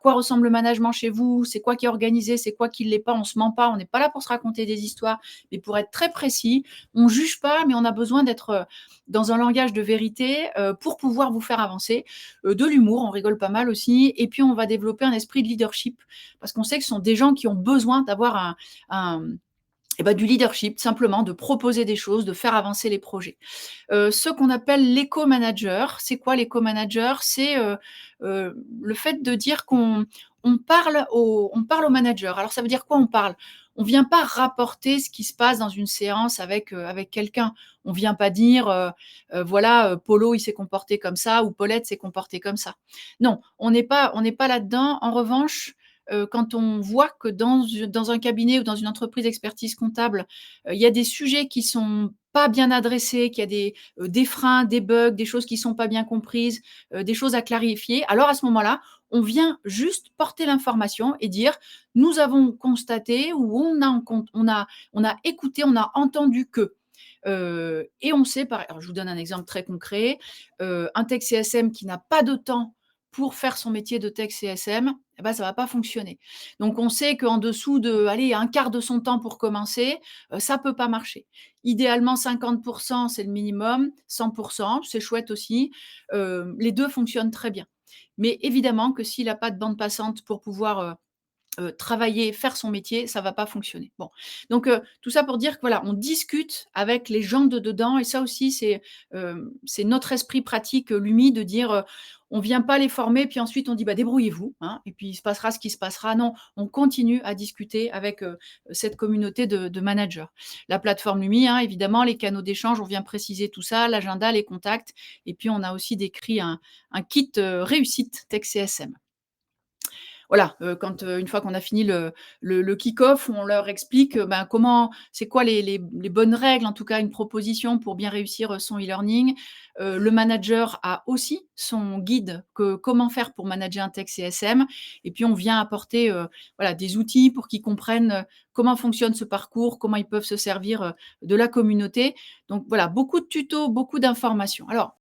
quoi ressemble le management chez vous, c'est quoi qui est organisé, c'est quoi qui ne l'est pas, on se ment pas, on n'est pas là pour se raconter des histoires, mais pour être très précis. On juge pas, mais on a besoin d'être, dans un langage de vérité, pour pouvoir vous faire avancer. De l'humour, on rigole pas mal aussi et puis on va développer un esprit de leadership parce qu'on sait que ce sont des gens qui ont besoin d'avoir un du leadership, simplement de proposer des choses, de faire avancer les projets. Ce qu'on appelle l'éco-manager, c'est quoi l'éco-manager? C'est, le fait de dire qu'on parle au manager. Alors ça veut dire quoi on parle? On vient pas rapporter ce qui se passe dans une séance avec quelqu'un. On vient pas dire, voilà, Polo il s'est comporté comme ça ou Paulette s'est comportée comme ça. Non, on n'est pas là-dedans. En revanche, quand on voit que dans un cabinet ou dans une entreprise d'expertise comptable, il y a des sujets qui sont pas bien adressés, qu'il y a des freins, des bugs, des choses qui sont pas bien comprises, des choses à clarifier. Alors à ce moment-là, on vient juste porter l'information et dire: «Nous avons constaté» ou «On a écouté, on a entendu que». Et on sait par alors je vous donne un exemple très concret, un tech CSM qui n'a pas de temps pour faire son métier de tech CSM, eh bah, ça va pas fonctionner. Donc on sait qu'en dessous de, allez, un quart de son temps pour commencer, ça peut pas marcher. Idéalement 50 c'est le minimum, 100 c'est chouette aussi, les 2 fonctionnent très bien. Mais évidemment que s'il a pas de bande passante pour pouvoir, travailler, faire son métier, ça va pas fonctionner. Bon, donc tout ça pour dire que voilà, on discute avec les gens de dedans et ça aussi c'est notre esprit pratique, Lumi de dire, on vient pas les former puis ensuite on dit: «Bah, débrouillez-vous, hein, et puis il se passera ce qui se passera». Non, on continue à discuter avec, cette communauté de managers. La plateforme Lumi, hein, évidemment, les canaux d'échange, on vient préciser tout ça, l'agenda, les contacts et puis on a aussi décrit un kit, réussite Tech CSM. Voilà, quand, une fois qu'on a fini le kick-off, on leur explique, ben, comment c'est quoi les bonnes règles, en tout cas une proposition pour bien réussir, son e-learning. Le manager a aussi son guide que comment faire pour manager un tech CSM et puis on vient apporter, voilà, des outils pour qu'ils comprennent, comment fonctionne ce parcours, comment ils peuvent se servir, de la communauté. Donc voilà, beaucoup de tutos, beaucoup d'informations. Alors